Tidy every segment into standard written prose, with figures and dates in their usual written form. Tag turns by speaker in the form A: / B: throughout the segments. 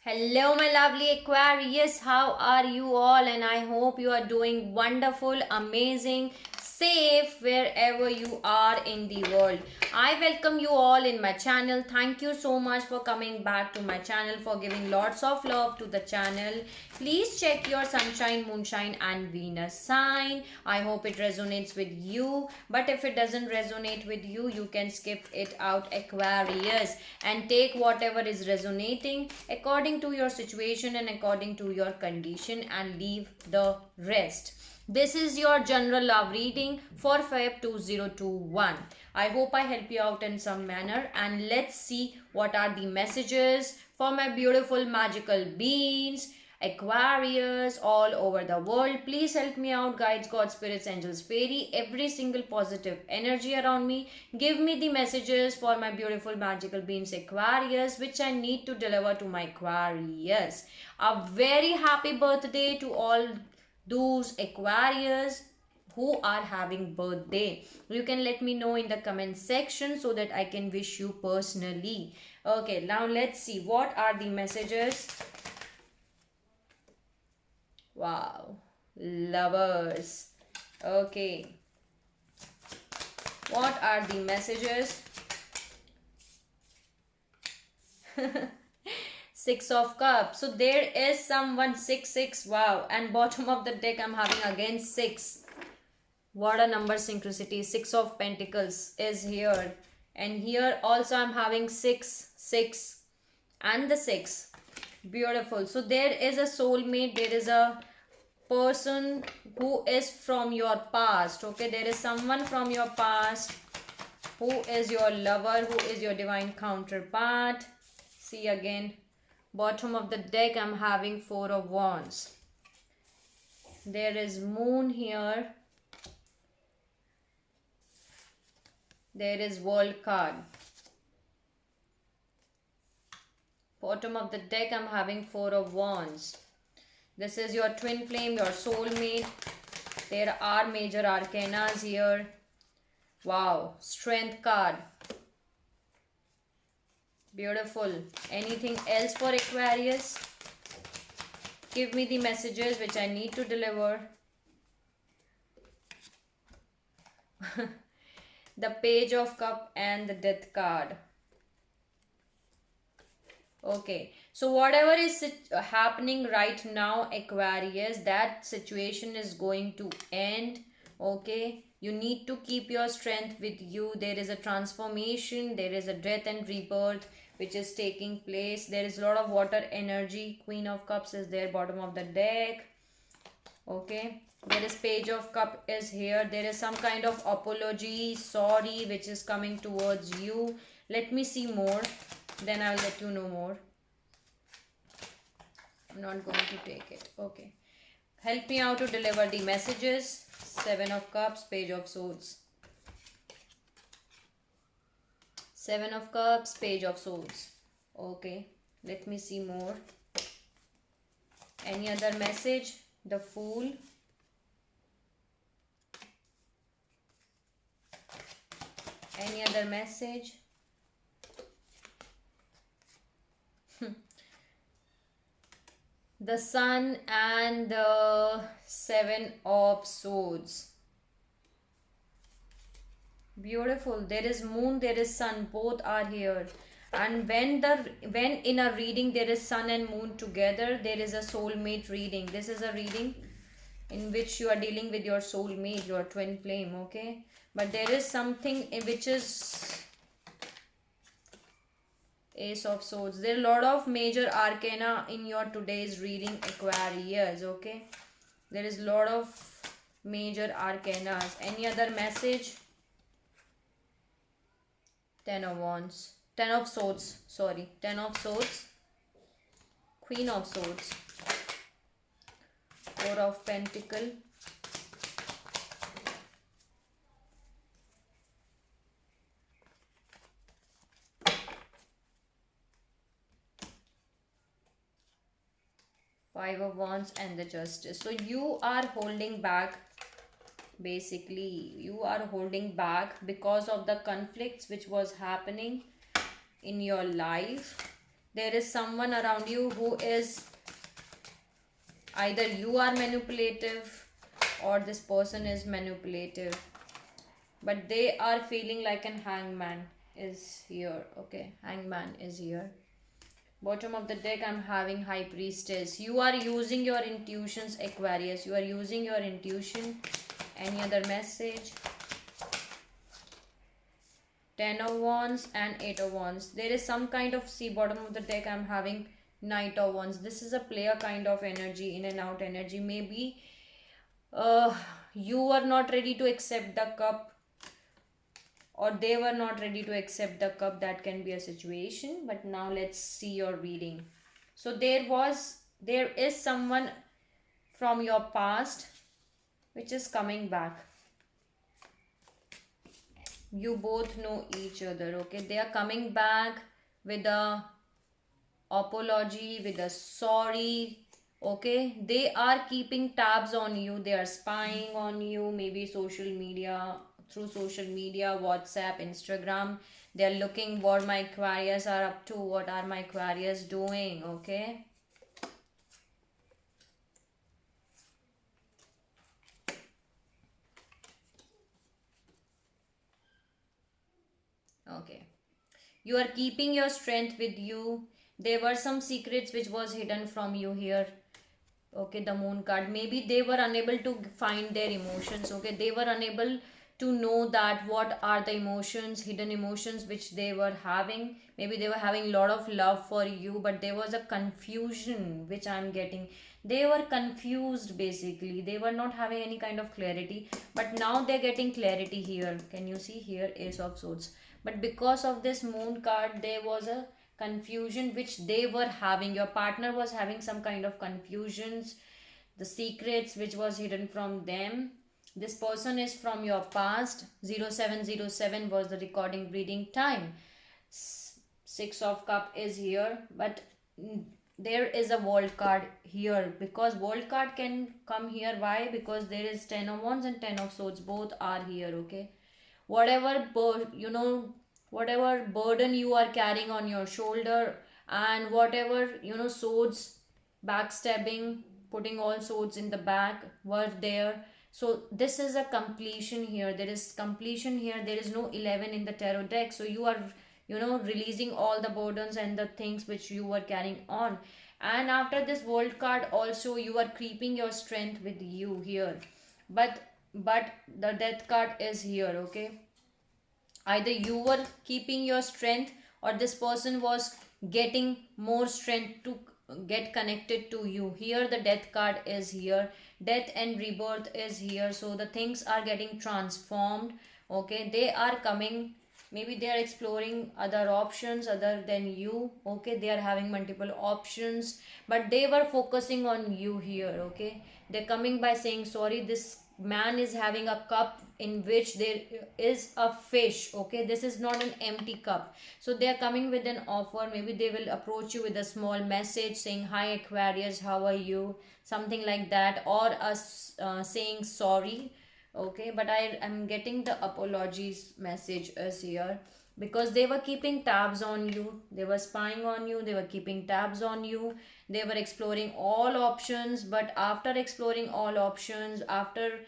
A: Hello, my lovely Aquarius. How are you all? And I hope you are doing wonderful, amazing, safe wherever you are in the world. I welcome you all in my channel. Thank you so much for coming back to my channel, for giving lots of love to the channel. Please check your sunshine, moonshine, and Venus sign. I hope it resonates with you. But if it doesn't resonate with you, you can skip it out, Aquarius, and take whatever is resonating according to your situation and according to your condition and leave the rest. This is your general love reading for Feb 2021. I hope I help you out in some manner, and let's see what are the messages for my beautiful magical beings, Aquarius all over the world. Please help me out, guides, God, spirits, angels, fairy, every single positive energy around me. Give me the messages for my beautiful magical beings, Aquarius, which I need to deliver to my Aquarius. A very happy birthday to all those Aquarius who are having birthday. You can let me know in the comment section so that I can wish you personally. Okay, now let's see what are the messages. Wow, lovers. Okay, what are the messages? Six of Cups. So there is someone 6. Wow, and bottom of the deck I'm having again 6. What a number synchronicity. 6 of Pentacles is here, and here also I'm having 6 and the 6. Beautiful. So there is a soulmate, there is a person who is from your past. Okay, there is someone from your past who is your lover, who is your divine counterpart. See again, bottom of the deck I'm having 4 of Wands. There is Moon here. There is World card. Bottom of the deck I'm having 4 of Wands. This is your twin flame, your soulmate. There are major arcanas here. Wow, Strength card. Beautiful. Anything else for Aquarius? Give me the messages which I need to deliver. The Page of Cup and the Death card. Okay, so whatever is happening right now, Aquarius, that situation is going to end. Okay, you need to keep your strength with you. There is a transformation, there is a death and rebirth which is taking place. There is a lot of water energy. Queen of Cups is there, bottom of the deck. Okay, there is Page of Cup is here. There is some kind of apology, sorry, which is coming towards you. Let me see more, then I'll let you know more. I'm not going to take it. Okay, help me out to deliver the messages. 7 of Cups, Page of Swords. 7 of Cups, Page of Swords. Okay, let me see more. Any other message? The Fool. Any other message? The Sun and the 7 of Swords. Beautiful. There is Moon, there is Sun, both are here. And when in a reading there is Sun and Moon together, there is a soulmate reading. This is a reading in which you are dealing with your soulmate, your twin flame. Okay, but there is something in which is Ace of Swords. There are a lot of major arcana in your today's reading, Aquarius. Okay, there is a lot of major arcanas. Any other message? 10 of Wands. 10 of Swords. Sorry, 10 of Swords. Queen of Swords. 4 of Pentacle. Five of Wands and the Justice. So you are holding back. Basically, you are holding back because of the conflicts which was happening in your life. There is someone around you who is, either you are manipulative or this person is manipulative, but they are feeling like an hangman is here. Okay, hangman is here. Bottom of the deck, I'm having high priestess. You are using your intuitions, Aquarius. You are using your intuition. Any other message? Ten of wands and eight of wands. There is some kind of, see, bottom of the deck, I'm having knight of wands. This is a player kind of energy, in and out energy. Maybe uh, you are not ready to accept the cup, or they were not ready to accept the cup. That can be a situation. But now let's see your reading. So there is someone from your past which is coming back. You both know each other. Okay, they are coming back with a apology, with a sorry. Okay, they are keeping tabs on you, they are spying on you, maybe social media, through social media, WhatsApp, Instagram. They are looking what my Aquarius are up to, what are my Aquarius doing. Okay, okay, you are keeping your strength with you. There were some secrets which was hidden from you here. Okay, the moon card, maybe they were unable to find their emotions. Okay, they were unable to know that what are the emotions, hidden emotions which they were having. Maybe they were having a lot of love for you, but there was a confusion which I'm getting. They were confused, basically they were not having any kind of clarity, but now they're getting clarity here. Can you see here, ace of swords? But because of this moon card, there was a confusion which they were having. Your partner was having some kind of confusions, the secrets which was hidden from them. This person is from your past. 0707 was the recording reading time. Six of cup is here, but there is a world card here, because world card can come here. Why? Because there is 10 of wands and 10 of swords, both are here. Okay, whatever whatever burden you are carrying on your shoulder, and whatever swords, backstabbing, putting all swords in the back were there. So this is a completion here. There is completion here. There is no 11 in the tarot deck. So you are releasing all the burdens and the things which you were carrying on. And after this world card also, you are keeping your strength with you here. But the death card is here. Okay, either you were keeping your strength, or this person was getting more strength to get connected to you. Here the death card is here, death and rebirth is here. So the things are getting transformed. Okay, they are coming, maybe they are exploring other options other than you. Okay, they are having multiple options, but they were focusing on you here. Okay, they're coming by saying sorry. This man is having a cup in which there is a fish. Okay, this is not an empty cup. So they are coming with an offer. Maybe they will approach you with a small message saying, hi Aquarius, how are you, something like that, or saying sorry. Okay, but I am getting the apologies message is here, because they were keeping tabs on you, they were spying on you, they were keeping tabs on you, they were exploring all options. But after exploring all options, after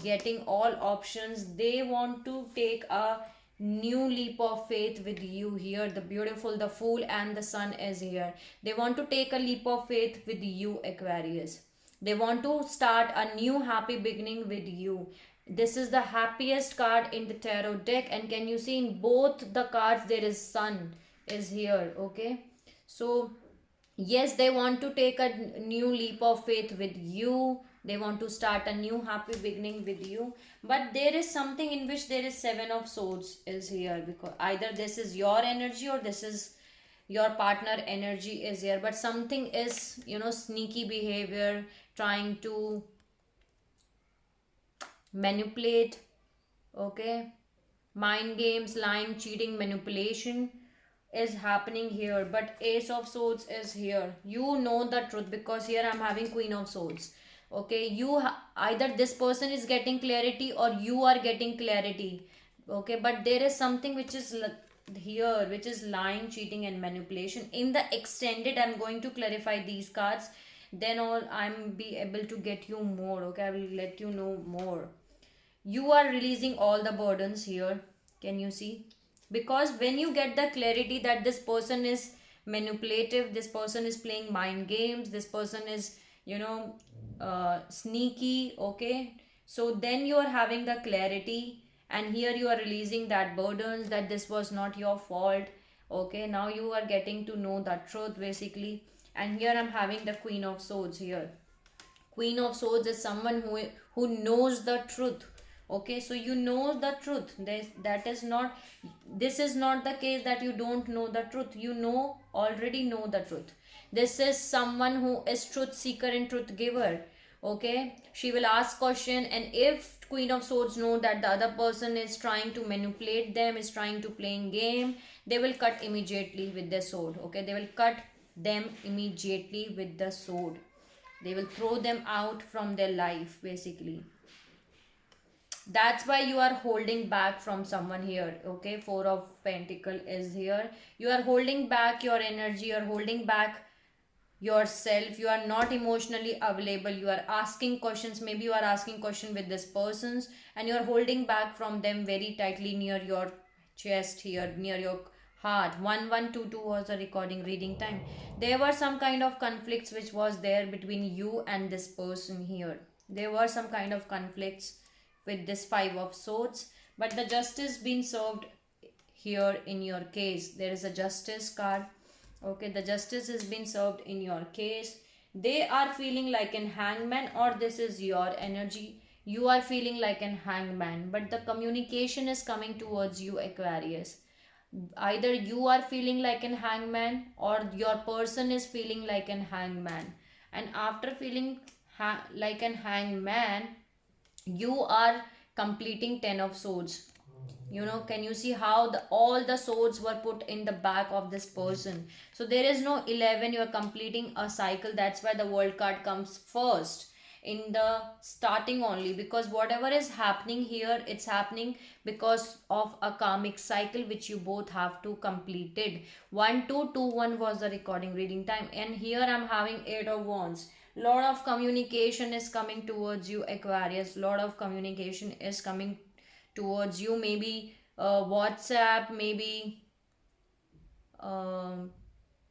A: getting all options, they want to take a new leap of faith with you here. The beautiful, the fool and the sun is here. They want to take a leap of faith with you, Aquarius. They want to start a new happy beginning with you. This is the happiest card in the tarot deck, and can you see in both the cards there is sun is here. Okay, so yes, they want to take a new leap of faith with you. They want to start a new happy beginning with you, but there is something in which there is seven of swords is here, because either this is your energy or this is your partner energy is here. But something is sneaky behavior, trying to manipulate. Okay, mind games, lying, cheating, manipulation is happening here. But ace of swords is here. You know the truth, because here I'm having queen of swords. Okay, either this person is getting clarity or you are getting clarity. Okay, but there is something which is here, which is lying, cheating and manipulation. In the extended, I'm going to clarify these cards, then all I'm be able to get you more. Okay, I will let you know more. You are releasing all the burdens here. Can you see? Because when you get the clarity that this person is manipulative, this person is playing mind games, this person is, sneaky. Okay, so then you are having the clarity, and here you are releasing that burdens, that this was not your fault. Okay, now you are getting to know the truth basically. And here I'm having the Queen of Swords here. Queen of Swords is someone who knows the truth. Okay, so you know the truth. This is not the case that you don't know the truth. You already know the truth. This is someone who is truth seeker and truth giver. Okay, she will ask question, and if Queen of Swords know that the other person is trying to manipulate them, is trying to playing game, they will cut immediately with the sword. Okay, they will cut them immediately with the sword. They will throw them out from their life basically. That's why you are holding back from someone here. Okay, Four of Pentacle is here. You are holding back your energy, you are holding back yourself, you are not emotionally available, you are asking questions, maybe you are asking question with this persons, and you are holding back from them very tightly near your chest here, near your heart. 1122 was the recording reading time. There were some kind of conflicts which was there between you and this person here. There were some kind of conflicts with this Five of Swords, but the justice being served here in your case. There is a justice card. Okay, the justice has been served in your case. They are feeling like an hangman, or this is your energy. You are feeling like an hangman, but the communication is coming towards you, Aquarius. Either you are feeling like an hangman, or your person is feeling like an hangman. And after feeling like an hangman, you are completing 10 of Swords. Can you see how all the swords were put in the back of this person? So there is no 11, you are completing a cycle. That's why the World card comes first in the starting only, because whatever is happening here, it's happening because of a karmic cycle which you both have to completed. 1221 was the recording reading time, and here I'm having 8 of Wands. Lot of communication is coming towards you, Aquarius. Lot of communication is coming towards you. Maybe WhatsApp, maybe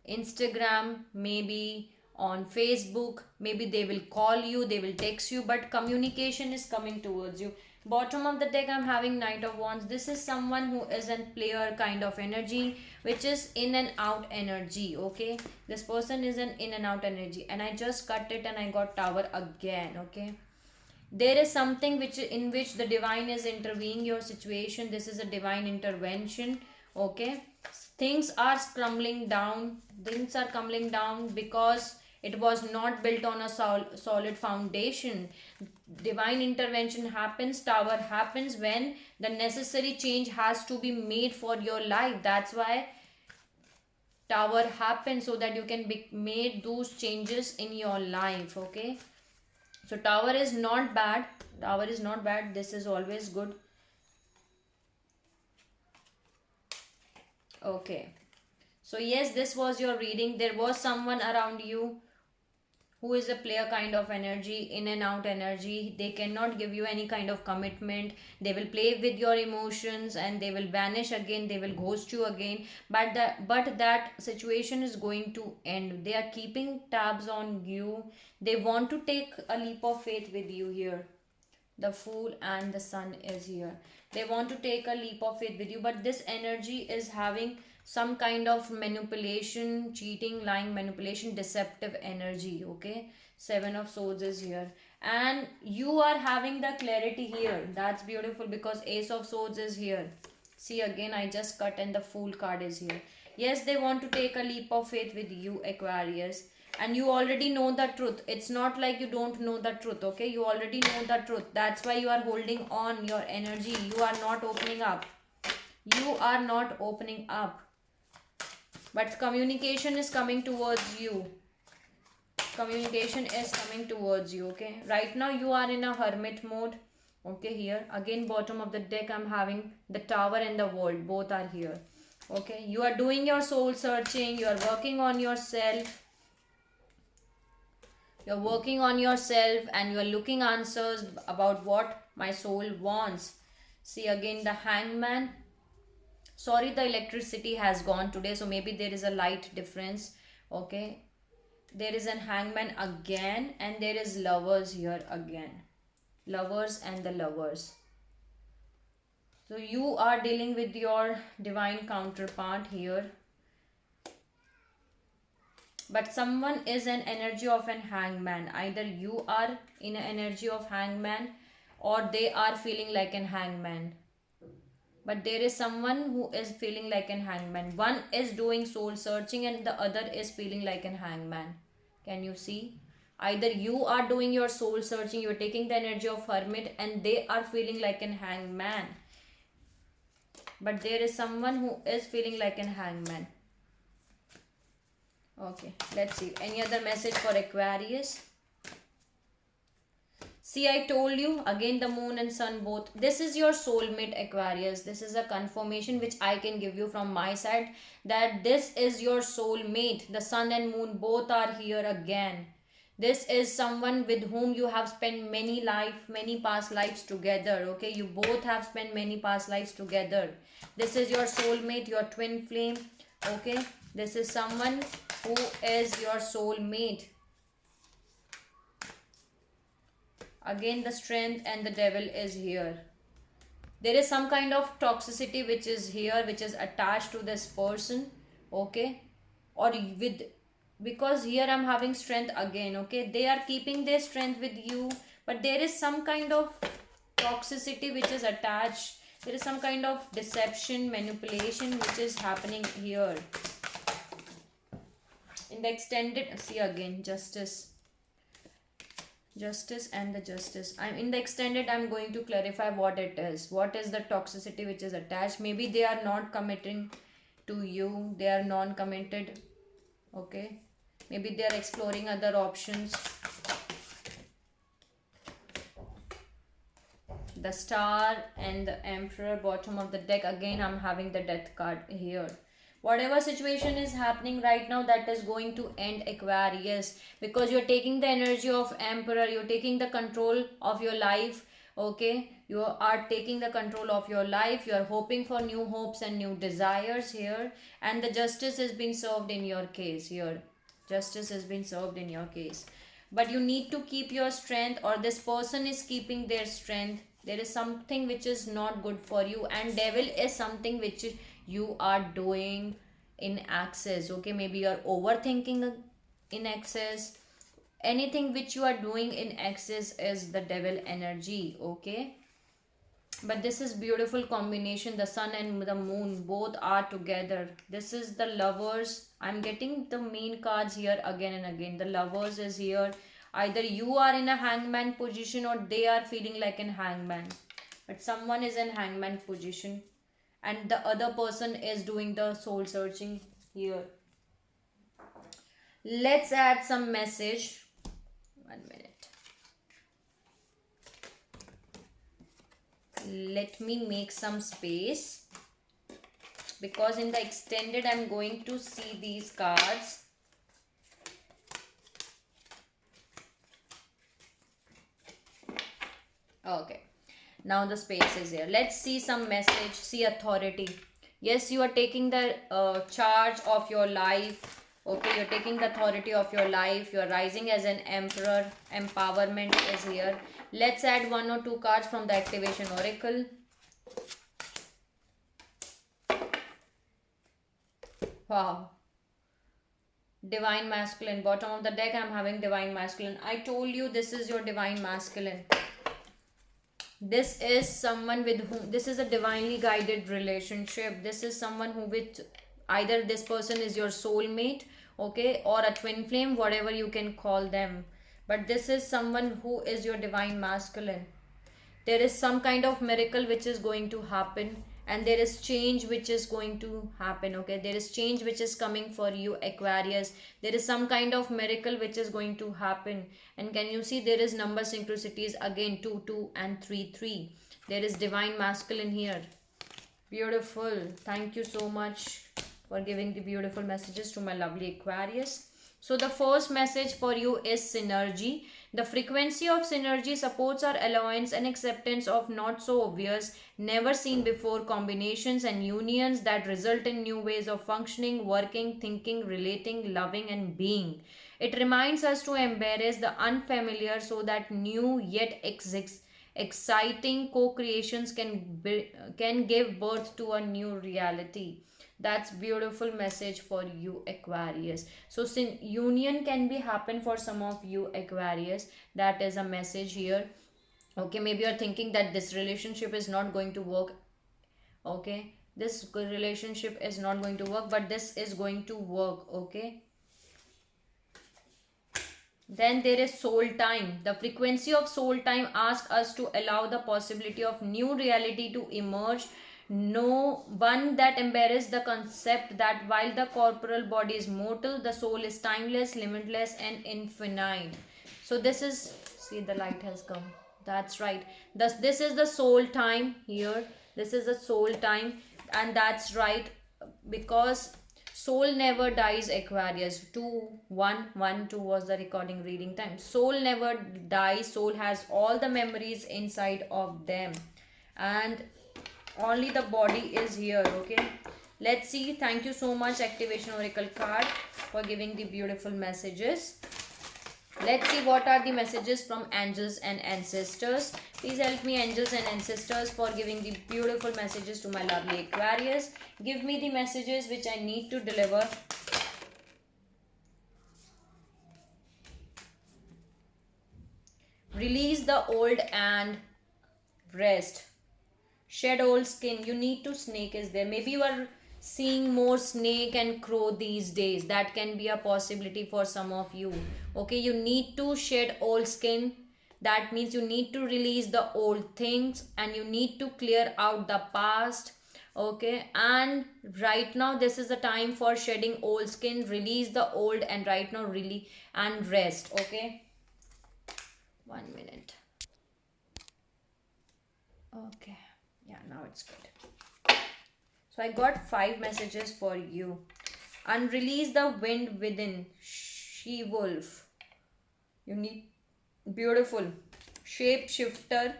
A: Instagram, maybe on Facebook, maybe they will call you, they will text you, but communication is coming towards you. Bottom of the deck, I'm having Knight of Wands. This is someone who is a player kind of energy, which is in and out energy. Okay, this person is an in and out energy, and I just cut it and I got Tower again. Okay, there is something in which the divine is intervening your situation. This is a divine intervention. Okay, things are crumbling down. Things are crumbling down because it was not built on a solid foundation. Divine intervention happens, Tower happens when the necessary change has to be made for your life. That's why Tower happens, so that you can made those changes in your life. Okay, so Tower is not bad. Tower is not bad. This is always good. Okay. So yes, this was your reading. There was someone around you who is a player kind of energy, in and out energy. They cannot give you any kind of commitment. They will play with your emotions and they will vanish again. They will ghost you again. But that situation is going to end. They are keeping tabs on you. They want to take a leap of faith with you here. The Fool and the Sun is here. They want to take a leap of faith with you, but this energy is having some kind of manipulation, cheating, lying, manipulation, deceptive energy. Okay, Seven of Swords is here, and you are having the clarity here. That's beautiful, because Ace of Swords is here. See, again I just cut and the Fool card is here. Yes, they want to take a leap of faith with you, Aquarius, and you already know the truth. It's not like you don't know the truth. Okay, you already know the truth. That's why you are holding on your energy. You are not opening up. You are not opening up, but communication is coming towards you. Communication is coming towards you. Okay, right now you are in a hermit mode. Okay, here again, bottom of the deck, I'm having the Tower and the World. Both are here. Okay, you are doing your soul searching, you are working on yourself. You're working on yourself and you're looking answers about what my soul wants. See again the hangman. Sorry, the electricity has gone today, so maybe there is a light difference. Okay, there is an hangman again, and there is lovers here again. Lovers and the lovers. So you are dealing with your divine counterpart here. But someone is an energy of an hangman. Either you are in an energy of hangman or they are feeling like an hangman. But there is someone who is feeling like an hangman. One is doing soul searching and the other is feeling like an hangman. Can you see? Either you are doing your soul searching, you are taking the energy of hermit, and they are feeling like an hangman. But there is someone who is feeling like an hangman. Okay, let's see. Any other message for Aquarius? See, I told you again, the moon and sun both. This is your soulmate, Aquarius. This is a confirmation which I can give you from my side, that this is your soulmate. The sun and moon both are here again. This is someone with whom you have spent many past lives together. Okay, you both have spent many past lives together. This is your soulmate, your twin flame. Okay, this is someone who is your soulmate. Again, the strength and the devil is here. There is some kind of toxicity which is here, which is attached to this person. Okay, or with, because here I'm having strength again. Okay, they are keeping their strength with you, but there is some kind of toxicity which is attached. There is some kind of deception, manipulation which is happening here. In the extended, see again, justice and the justice. I'm in the extended, I'm going to clarify what it is. What is the toxicity which is attached? Maybe they are not committing to you, they are non-committed. Okay, maybe they are exploring other options. The star and the emperor, bottom of the deck. Again, I'm having the death card here. Whatever situation is happening right now, that is going to end, Aquarius, because you're taking the energy of emperor, you're taking the control of your life. Okay, you are taking the control of your life, you are hoping for new hopes and new desires here, and the justice is being served in your case here. Justice has been served in your case, but you need to keep your strength, or this person is keeping their strength. There is something which is not good for you, and devil is something which you are doing in excess. Okay, maybe you are overthinking in excess. Anything which you are doing in excess is the devil energy. Okay, but this is beautiful combination. The sun and the moon both are together. This is the lovers. I'm getting the main cards here again and again. The lovers is here. Either you are in a hangman position or they are feeling like an hangman, but someone is in hangman position and the other person is doing the soul searching here. Let's add some message. 1 minute. Let me make some space, because in the extended I'm going to see these cards. Okay, now the space is here. Let's see some message. See authority. Yes, you are taking the charge of your life. Okay, you're taking the authority of your life. You're rising as an emperor. Empowerment is here. Let's add 1 or 2 cards from the activation oracle. Wow. Divine masculine. Bottom of the deck, I'm having divine masculine. I told you this is your divine masculine. This is someone with whom, this is a divinely guided relationship. This is someone who, with either this person is your soulmate, okay, or a twin flame, whatever you can call them. But this is someone who is your divine masculine. There is some kind of miracle which is going to happen, and there is change which is going to happen. Okay, there is change which is coming for you, Aquarius. There is some kind of miracle which is going to happen. And can you see there is number synchronicities again, 2 2 and 3 3. There is divine masculine here. Beautiful. Thank you so much for giving the beautiful messages to my lovely Aquarius. So, the first message for you is synergy. The frequency of synergy supports our allowance and acceptance of not so obvious, never seen before combinations and unions that result in new ways of functioning, working, thinking, relating, loving, and being. It reminds us to embrace the unfamiliar so that new yet exciting co-creations can give birth to a new reality. That's beautiful message for you, Aquarius. So union can be happen for some of you, Aquarius. That is a message here. Okay, maybe you're thinking that this relationship is not going to work. Okay, this relationship is not going to work, but this is going to work. Okay, then there is soul time. The frequency of soul time asks us to allow the possibility of new reality to emerge. No one that embraces the concept that while the corporal body is mortal, the soul is timeless, limitless, and infinite. So this is, see, the light has come. That's right. This is the soul time here. This is the soul time, and that's right, because soul never dies, Aquarius. 2112 was the recording reading time. Soul never dies. Soul has all the memories inside of them, and only the body is here. Okay, let's see. Thank you so much, Activation Oracle card, for giving the beautiful messages. Let's see what are the messages from angels and ancestors. Please help me, angels and ancestors, for giving the beautiful messages to my lovely Aquarius. Give me the messages which I need to deliver. Release the old and rest. Shed old skin. You need to, snake is there. Maybe you are seeing more snake and crow these days. That can be a possibility for some of you. Okay, you need to shed old skin. That means you need to release the old things and you need to clear out the past. Okay, and right now this is the time for shedding old skin. Release the old, and right now really and rest. Okay, 1 minute. Okay, yeah, now it's good. So I got 5 messages for you. Unrelease the wind within. She wolf. You need, beautiful. Shapeshifter.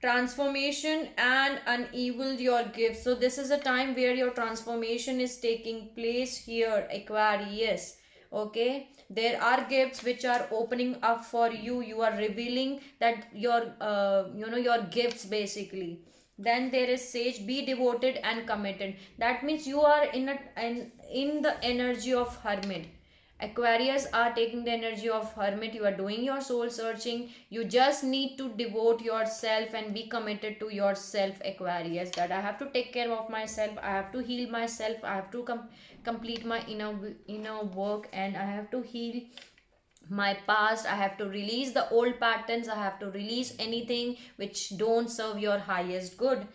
A: Transformation and unevil your gifts. So this is a time where your transformation is taking place here, Aquarius. Okay, there are gifts which are opening up for you. You are revealing that your your gifts basically. Then there is sage. Be devoted and committed. That means you are in the energy of hermit. Aquarius are taking the energy of hermit. You are doing your soul searching. You just need to devote yourself and be committed to yourself, Aquarius. That I have to take care of myself. I have to heal myself. I have to complete my inner work, and I have to heal my past. I have to release the old patterns. I have to release anything which don't serve your highest good.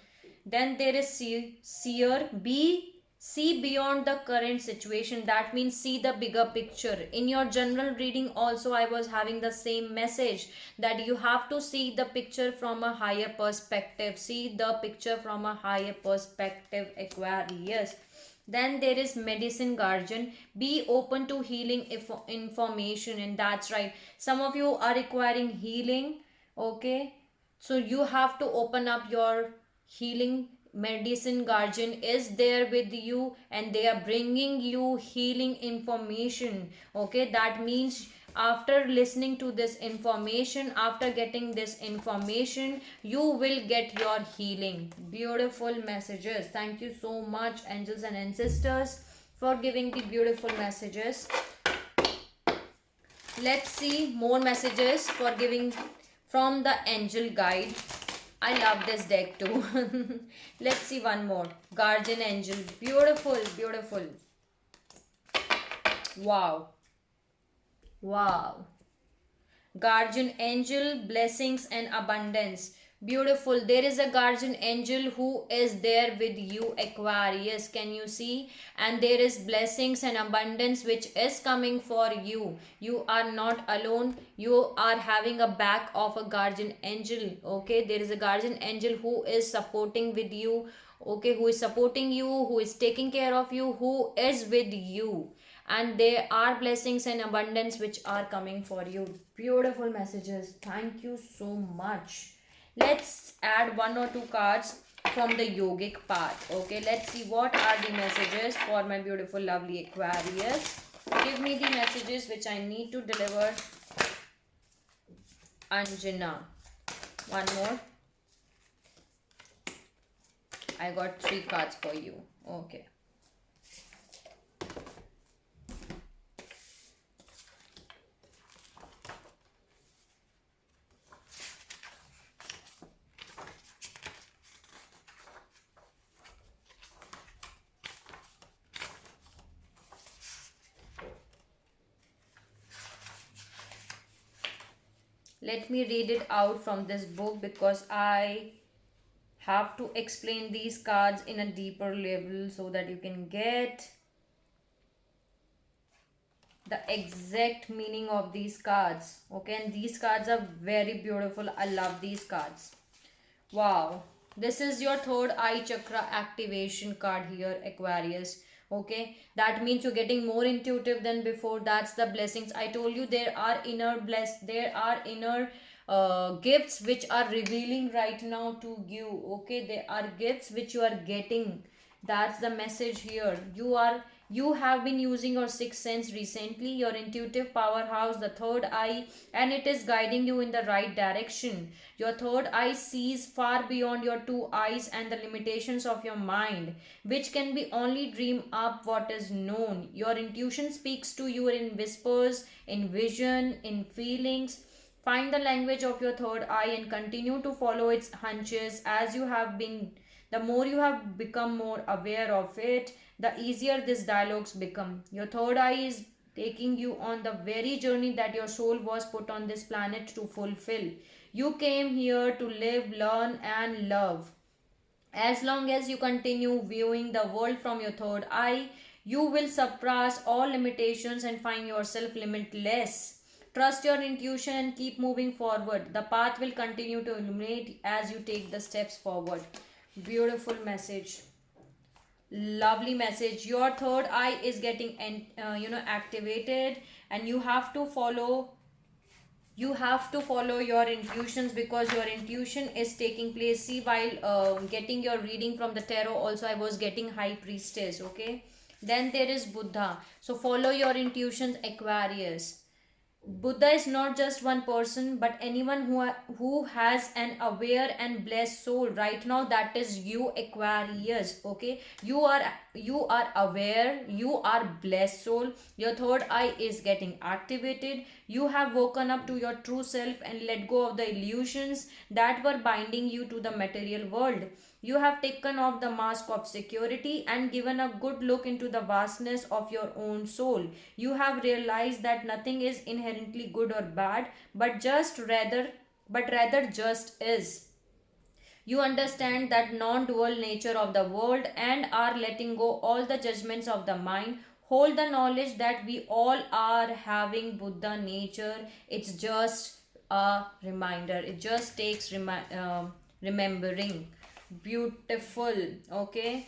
A: Then there is seer. Be see beyond the current situation. That means see the bigger picture. In your general reading also I was having the same message, that you have to see the picture from a higher perspective. See the picture from a higher perspective, Aquarius. Then there is medicine guardian. Be open to healing information, and that's right, some of you are requiring healing. Okay, so you have to open up your healing. Medicine guardian is there with you, and they are bringing you healing information. Okay, that means after listening to this information, after getting this information, you will get your healing. Beautiful messages. Thank you so much, angels and ancestors, for giving the beautiful messages. Let's see more messages for giving from the angel guide. I love this deck too. Let's see one more. Guardian angel. Beautiful, beautiful. Wow. Wow. Guardian angel, blessings and abundance. Beautiful. There is a guardian angel who is there with you, Aquarius. Can you see? And there is blessings and abundance which is coming for you. You are not alone. You are having a back of a guardian angel. Okay, there is a guardian angel who is supporting with you. okay, who is supporting you, who is taking care of you, who is with you, and there are blessings and abundance which are coming for you. Beautiful messages, thank you so much. Let's add one or two cards from the yogic path. Okay, let's see what are the messages for my beautiful lovely Aquarius. Give me the messages which I need to deliver. Anjana, one more. I got 3 cards for you. Okay. Let me read it out from this book because I have to explain these cards in a deeper level so that you can get the exact meaning of these cards. Okay, and these cards are very beautiful. I love these cards. Wow, this is your third eye chakra activation card here, Aquarius. Okay, that means you're getting more intuitive than before. That's the blessings. I told you there are inner gifts which are revealing right now to you. Okay, there are gifts which you are getting. That's the message here. You have been using your sixth sense recently, your intuitive powerhouse, the third eye, and it is guiding you in the right direction. Your third eye sees far beyond your two eyes and the limitations of your mind, which can be only dream up what is known. Your intuition speaks to you in whispers, in vision, in feelings. Find the language of your third eye and continue to follow its hunches as you have been. The more you have become more aware of it, the easier these dialogues become. Your third eye is taking you on the very journey that your soul was put on this planet to fulfill. You came here to live, learn, and love. As long as you continue viewing the world from your third eye, you will surpass all limitations and find yourself limitless. Trust your intuition and keep moving forward. The path will continue to illuminate as you take the steps forward. Beautiful message. Lovely message. Your third eye is getting activated, and you have to follow your intuitions because your intuition is taking place. See, while getting your reading from the tarot also, I was getting high priestess. Okay, then there is Buddha. So follow your intuitions, Aquarius. Buddha is not just one person, but anyone who has an aware and blessed soul. Right now, that is you, Aquarius. Okay, you are aware. You are blessed soul. Your third eye is getting activated. You have woken up to your true self and let go of the illusions that were binding you to the material world. You have taken off the mask of security and given a good look into the vastness of your own soul. You have realized that nothing is inherently good or bad, but rather just is. You understand that non-dual nature of the world and are letting go all the judgments of the mind. Hold the knowledge that we all are having Buddha nature. It's just a reminder. It just takes remembering. Beautiful. Okay,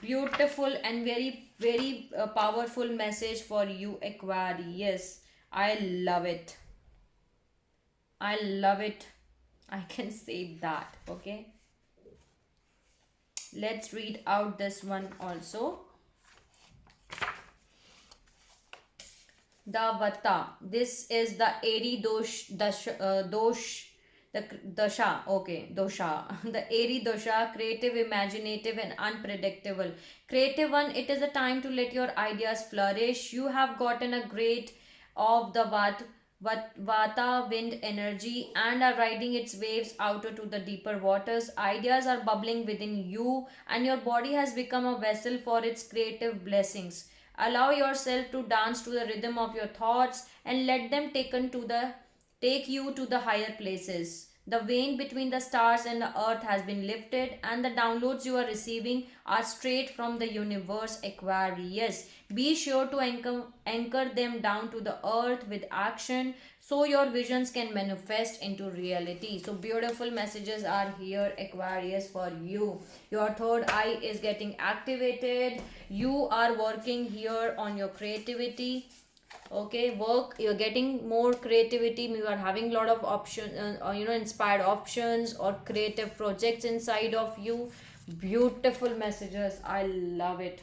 A: beautiful and very powerful message for you, Aquarius. I love it. I love it. I can say that. Okay, let's read out this one also. The Vata. This is the Airy dosh, the Dasha. Okay, Dosha. The Airy Dosha, creative, imaginative, and unpredictable. Creative one, it is a time to let your ideas flourish. You have gotten a great of the Vata wind energy and are riding its waves out to the deeper waters. Ideas are bubbling within you, and your body has become a vessel for its creative blessings. Allow yourself to dance to the rhythm of your thoughts and let them take you to the higher places. The veil between the stars and the earth has been lifted, and the downloads you are receiving are straight from the universe, Aquarius. Be sure to anchor them down to the earth with action so your visions can manifest into reality. So, beautiful messages are here, Aquarius, for you. Your third eye is getting activated. You are working here on your creativity. Okay, work, you're getting more creativity, you are having a lot of options, inspired options or creative projects inside of you. Beautiful messages, I love it.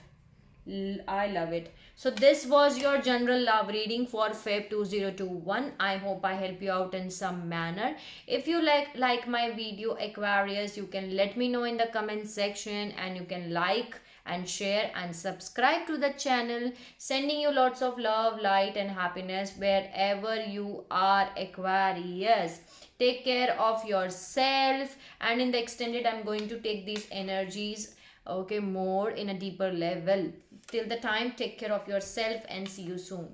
A: I love it. So this was your general love reading for Feb 2021. I hope I help you out in some manner. If you like my video, Aquarius, you can let me know in the comment section, and you can like and share and subscribe to the channel. Sending you lots of love, light and happiness wherever you are, Aquarius. Take care of yourself, and in the extended I'm going to take these energies, okay, more in a deeper level. Till the time, take care of yourself and see you soon.